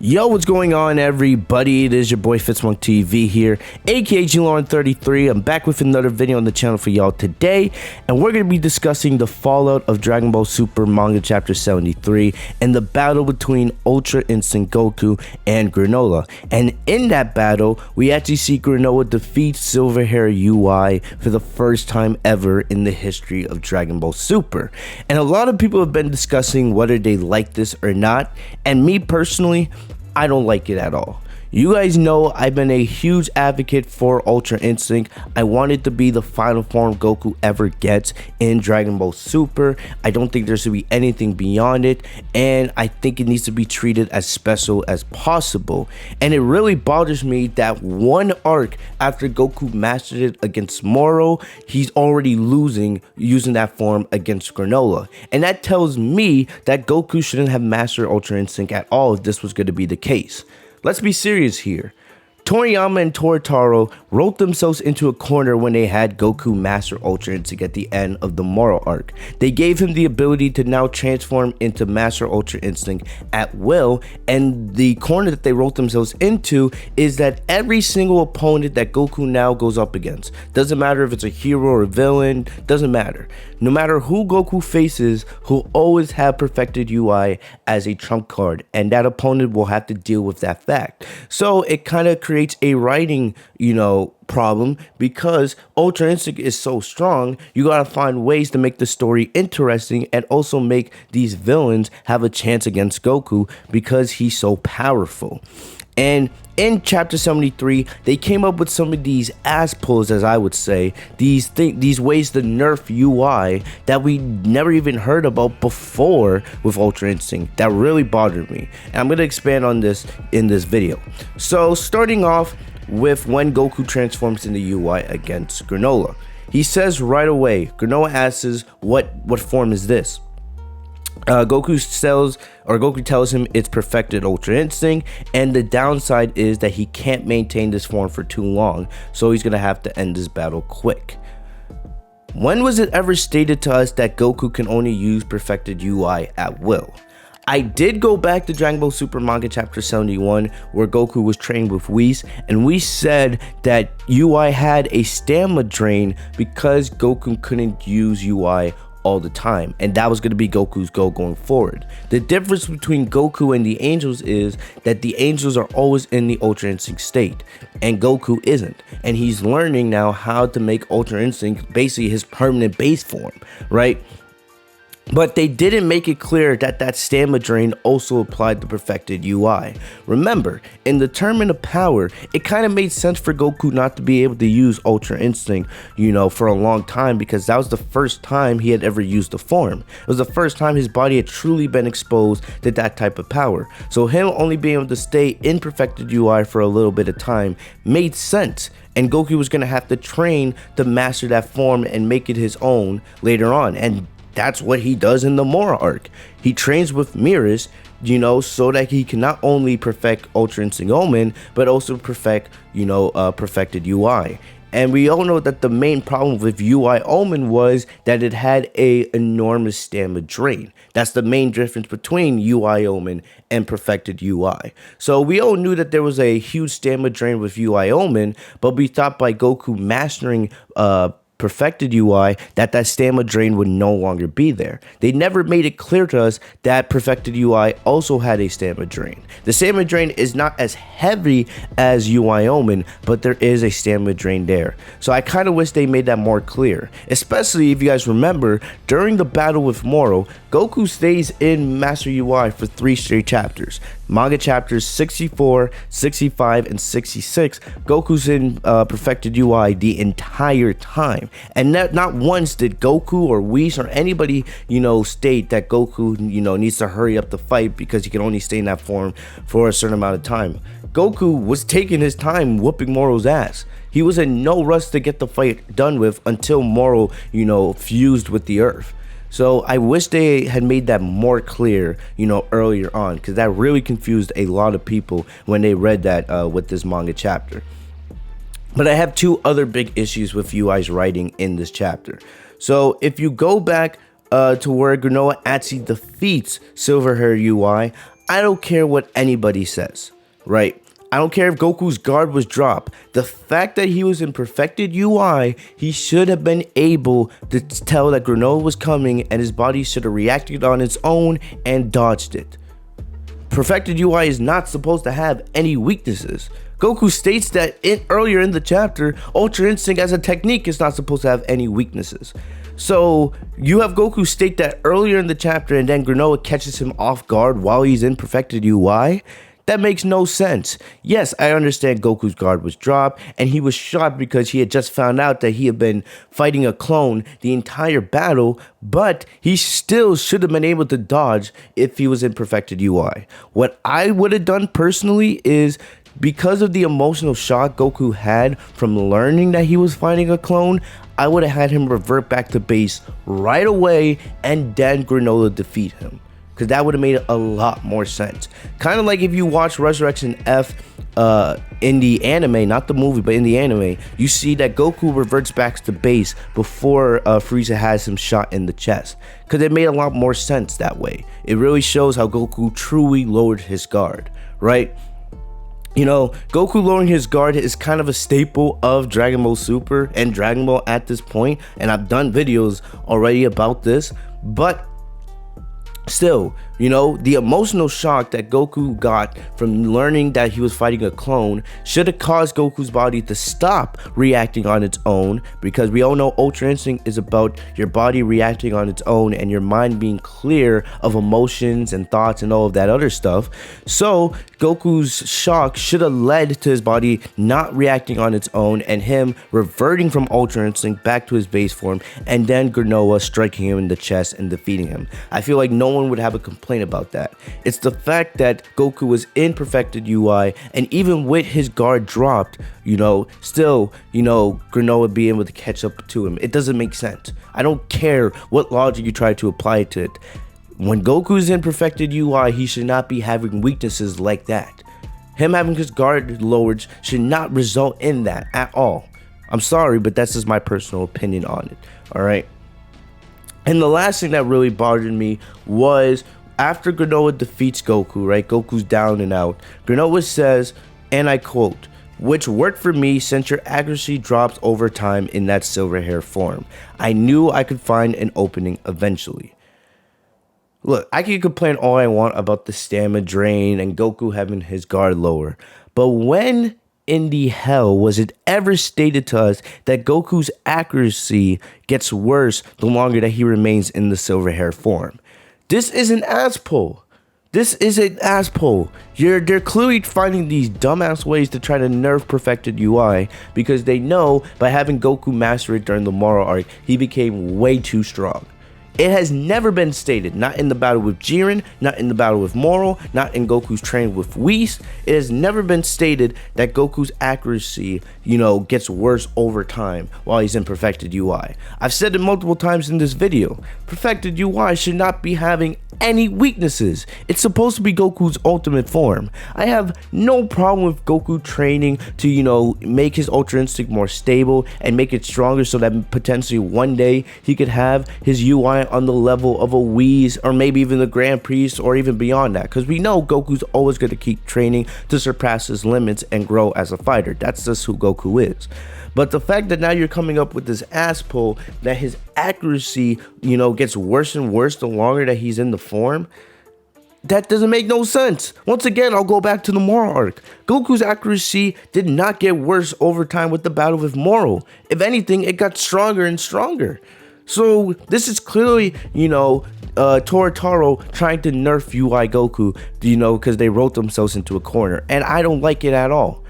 Yo, what's going on, everybody? It is your boy Fitz TV here, aka G-Lon33. I'm back with another video on the channel for y'all today, and we're going to be discussing the fallout of Dragon Ball Super Manga Chapter 73 and the battle between Ultra Instinct Goku and Granolah. And in that battle, we actually see Granolah defeat Silver Hair UI for the first time ever in the history of Dragon Ball Super. And a lot of people have been discussing whether they like this or not, and me personally, I don't like it at all. You guys know I've been a huge advocate for Ultra Instinct. I want it to be the final form Goku ever gets in Dragon Ball Super. I don't think there should be anything beyond it, and I think it needs to be treated as special as possible. And it really bothers me that one arc after Goku mastered it against Moro, he's already losing using that form against Granolah. And that tells me that Goku shouldn't have mastered Ultra Instinct at all if this was going to be the case. Let's be serious here. Toryiama and Toyotarou wrote themselves into a corner when they had Goku master Ultra Instinct at the end of the Moro arc. They gave him the ability to now transform into master Ultra Instinct at will, and the corner that they wrote themselves into is that every single opponent that Goku now goes up against, doesn't matter if it's a hero or a villain, doesn't matter. No matter who Goku faces, he'll always have perfected UI as a trump card, and that opponent will have to deal with that fact. So it kind of creates a writing, problem, because Ultra Instinct is so strong. You gotta find ways to make the story interesting and also make these villains have a chance against Goku because he's so powerful. And in Chapter 73, they came up with some of these ass pulls, as I would say, these ways to nerf UI that we never even heard about before with Ultra Instinct. That really bothered me, and I'm going to expand on this in this video. So starting off with when Goku transforms into UI against Granolah. He says right away, Granolah asks, what form is this? Goku tells him it's perfected Ultra Instinct, and the downside is that he can't maintain this form for too long, so he's gonna have to end this battle quick. When was it ever stated to us that Goku can only use perfected UI at will? I did go back to Dragon Ball Super Manga Chapter 71 where Goku was trained with Whis, and we said that UI had a stamina drain because Goku couldn't use UI all the time, and that was going to be Goku's goal going forward. The difference between Goku and the Angels is that the Angels are always in the Ultra Instinct state and Goku isn't, and he's learning now how to make Ultra Instinct basically his permanent base form, right? But they didn't make it clear that that stamina drain also applied to perfected UI. Remember, in the Tournament of Power, it kind of made sense for Goku not to be able to use Ultra Instinct, for a long time, because that was the first time he had ever used the form. It was the first time his body had truly been exposed to that type of power. So him only being able to stay in perfected UI for a little bit of time made sense. And Goku was going to have to train to master that form and make it his own later on. And that's what he does in the Mora arc. He trains with Mirrors, so that he can not only perfect Ultra Instinct Omen, but also perfect, perfected UI. And we all know that the main problem with UI Omen was that it had a enormous stamina drain. That's the main difference between UI Omen and perfected UI. So we all knew that there was a huge stamina drain with UI Omen, but we thought by Goku mastering perfected UI that stamina drain would no longer be there. They never made it clear to us that perfected UI also had a stamina drain. The stamina drain is not as heavy as UI Omen, but there is a stamina drain there. So I kind of wish they made that more clear, especially if you guys remember during the battle with Moro, Goku stays in Master UI for 3 straight chapters. Manga chapters 64, 65, and 66, Goku's in perfected UI the entire time. And not once did Goku or Whis or anybody, state that Goku, needs to hurry up the fight because he can only stay in that form for a certain amount of time. Goku was taking his time whooping Moro's ass. He was in no rush to get the fight done with until Moro, fused with the earth. So I wish they had made that more clear, earlier on, because that really confused a lot of people when they read that with this manga chapter. But I have 2 other big issues with UI's writing in this chapter. So if you go back to where Granolah actually defeats Silver Hair UI, I don't care what anybody says, right? I don't care if Goku's guard was dropped. The fact that he was in perfected UI, he should have been able to tell that Granolah was coming, and his body should have reacted on its own and dodged it. Perfected UI is not supposed to have any weaknesses. Goku states that earlier in the chapter, Ultra Instinct as a technique is not supposed to have any weaknesses. So you have Goku state that earlier in the chapter, and then Granolah catches him off guard while he's in perfected UI. That makes no sense. Yes, I understand Goku's guard was dropped, and he was shocked because he had just found out that he had been fighting a clone the entire battle, but he still should have been able to dodge if he was in perfected UI. What I would have done personally is, because of the emotional shock Goku had from learning that he was fighting a clone, I would have had him revert back to base right away and then Granolah defeat him. Because that would have made a lot more sense. Kind of like if you watch Resurrection F in the anime, not the movie, but in the anime, you see that Goku reverts back to base before Frieza has him shot in the chest. Because it made a lot more sense that way. It really shows how Goku truly lowered his guard, right? You know, Goku lowering his guard is kind of a staple of Dragon Ball Super and Dragon Ball at this point, and I've done videos already about this, but still, you know, the emotional shock that Goku got from learning that he was fighting a clone should have caused Goku's body to stop reacting on its own, because we all know Ultra Instinct is about your body reacting on its own and your mind being clear of emotions and thoughts and all of that other stuff. So Goku's shock should have led to his body not reacting on its own and him reverting from Ultra Instinct back to his base form, and then Granolah striking him in the chest and defeating him. I feel like no one would have a complaint about that. It's the fact that Goku was in perfected UI, and even with his guard dropped, you know, still, you know, Granolah being able to catch up to him. It doesn't make sense. I don't care what logic you try to apply to it. When Goku's in perfected UI, he should not be having weaknesses like that. Him having his guard lowered should not result in that at all. I'm sorry, but that's just my personal opinion on it. All right. And the last thing that really bothered me was after Granolah defeats Goku, right? Goku's down and out. Granolah says, and I quote, "Which worked for me since your accuracy drops over time in that silver hair form. I knew I could find an opening eventually." Look, I can complain all I want about the stamina drain and Goku having his guard lower, but when in the hell was it ever stated to us that Goku's accuracy gets worse the longer that he remains in the silver hair form? This is an ass pull. This is an ass pull. They're clearly finding these dumbass ways to try to nerf perfected UI, because they know by having Goku master it during the Moro arc, he became way too strong. It has never been stated, not in the battle with Jiren, not in the battle with Moro, not in Goku's training with Whis. It has never been stated that Goku's accuracy, you know, gets worse over time while he's in perfected UI. I've said it multiple times in this video. Perfected UI should not be having any weaknesses. It's supposed to be Goku's ultimate form. I have no problem with Goku training to, you know, make his Ultra Instinct more stable and make it stronger so that potentially one day he could have his UI on the level of a Whis or maybe even the Grand Priest or even beyond that, because we know Goku's always going to keep training to surpass his limits and grow as a fighter. That's just who Goku is. But the fact that now you're coming up with this ass pull that his accuracy, you know, gets worse and worse the longer that he's in the form, that doesn't make no sense. Once again, I'll go back to the Moro arc. Goku's accuracy did not get worse over time with the battle with Moro. If anything, it got stronger and stronger. So this is clearly, you know, Toyotarou trying to nerf UI Goku, you know, because they wrote themselves into a corner. And I don't like it at all.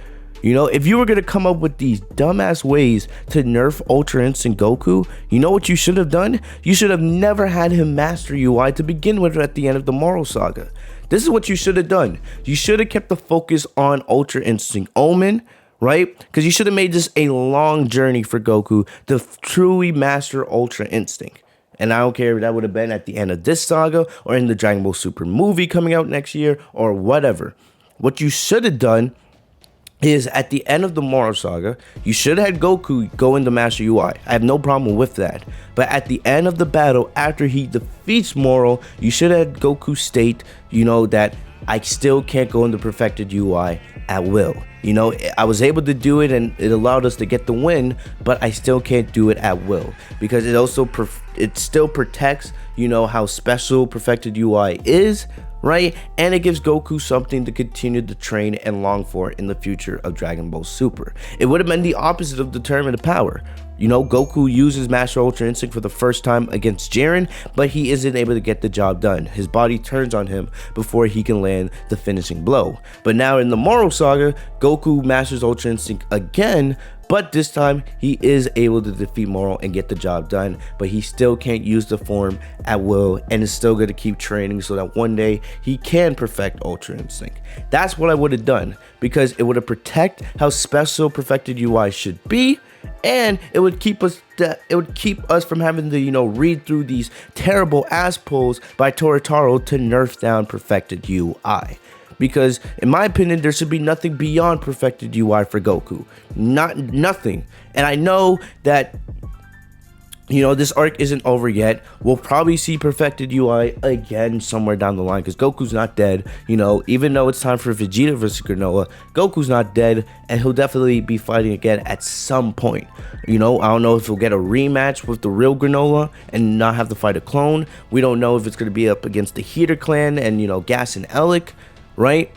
You know, if you were going to come up with these dumbass ways to nerf Ultra Instinct Goku, you know what you should have done? You should have never had him master UI to begin with at the end of the Moro Saga. This is what you should have done. You should have kept the focus on Ultra Instinct Omen, right? Because you should have made this a long journey for Goku to truly master Ultra Instinct. And I don't care if that would have been at the end of this saga or in the Dragon Ball Super movie coming out next year or whatever. What you should have done is at the end of the Moro Saga, you should have had Goku go into Master UI. I have no problem with that. But at the end of the battle, after he defeats Moro, you should have had Goku state, you know, that I still can't go into perfected UI at will. You know, I was able to do it and it allowed us to get the win, but I still can't do it at will because it still protects, you know, how special perfected UI is, right? And it gives Goku something to continue to train and long for in the future of Dragon Ball Super. It would have been the opposite of determined power. You know, Goku uses Master Ultra Instinct for the first time against Jiren, but he isn't able to get the job done. His body turns on him before he can land the finishing blow. But now in the Moro Saga, Goku masters Ultra Instinct again, but this time he is able to defeat Moro and get the job done, but he still can't use the form at will and is still going to keep training so that one day he can perfect Ultra Instinct. That's what I would have done because it would have protected how special perfected UI should be, and it would keep us from having to, you know, read through these terrible ass pulls by Toyotarou to nerf down perfected UI. Because in my opinion, there should be nothing beyond perfected UI for Goku. Nothing. And I know that, you know, this arc isn't over yet. We'll probably see perfected UI again somewhere down the line because Goku's not dead. You know, even though it's time for Vegeta versus Granolah, Goku's not dead and he'll definitely be fighting again at some point. You know, I don't know if he'll get a rematch with the real Granolah and not have to fight a clone. We don't know if it's going to be up against the Heater clan and, you know, Gas and Elec, right?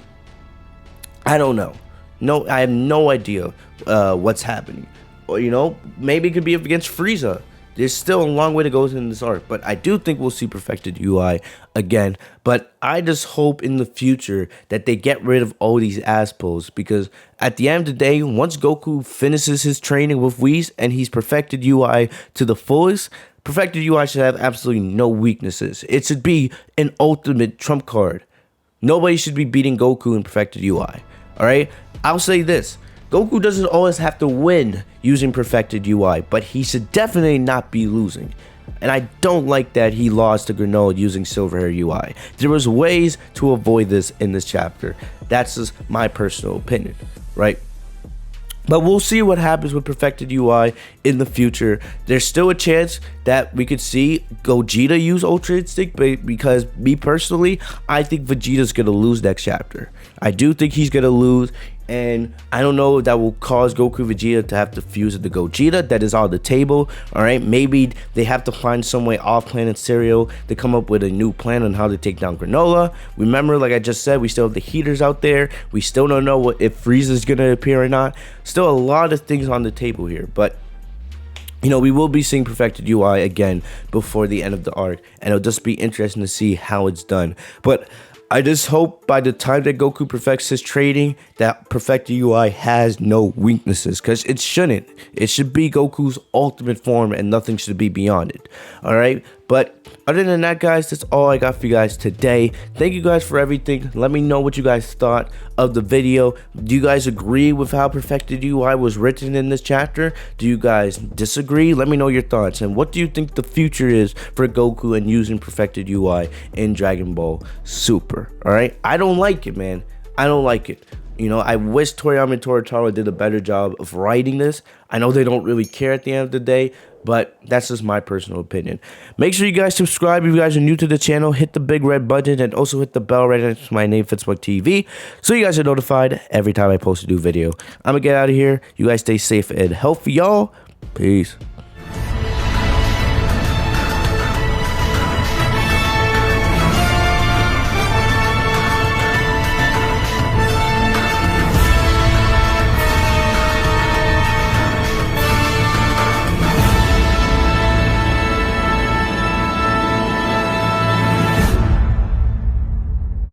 I don't know. No, I have no idea what's happening. Or, you know, maybe it could be up against Frieza. There's still a long way to go in this arc, but I do think we'll see perfected UI again. But I just hope in the future that they get rid of all these ass pulls, because at the end of the day, once Goku finishes his training with Whis and he's perfected UI to the fullest, perfected UI should have absolutely no weaknesses. It should be an ultimate trump card. Nobody should be beating Goku in perfected UI. Alright? I'll say this. Goku doesn't always have to win using perfected UI, but he should definitely not be losing. And I don't like that he lost to Granolah using Silver Hair UI. There was ways to avoid this in this chapter. That's just my personal opinion, right? But we'll see what happens with perfected UI in the future. There's still a chance that we could see Gogeta use Ultra Instinct, because me personally, I think Vegeta's going to lose next chapter. I do think he's going to lose. And I don't know if that will cause Goku Vegeta to have to fuse with the Gogeta. That is on the table. Alright, maybe they have to find some way off planet Serial to come up with a new plan on how to take down Granolah. Remember, like I just said, we still have the Heaters out there. We still don't know if Frieza is going to appear or not. Still a lot of things on the table here. But, you know, we will be seeing perfected UI again before the end of the arc. And it'll just be interesting to see how it's done. But I just hope by the time that Goku perfects his training, that perfected UI has no weaknesses, because it shouldn't. It should be Goku's ultimate form and nothing should be beyond it. Alright? But other than that, guys, that's all I got for you guys today. Thank you guys for everything. Let me know what you guys thought of the video. Do you guys agree with how perfected UI was written in this chapter? Do you guys disagree? Let me know your thoughts. And what do you think the future is for Goku and using perfected UI in Dragon Ball Super? Alright? I don't like it, man. I don't like it. You know, I wish Toryiama and Toyotarou did a better job of writing this. I know they don't really care at the end of the day, but that's just my personal opinion. Make sure you guys subscribe if you guys are new to the channel. Hit the big red button and also hit the bell right next to my name, Fitz TV, so you guys are notified every time I post a new video. I'm gonna get out of here. You guys stay safe and healthy, y'all. Peace.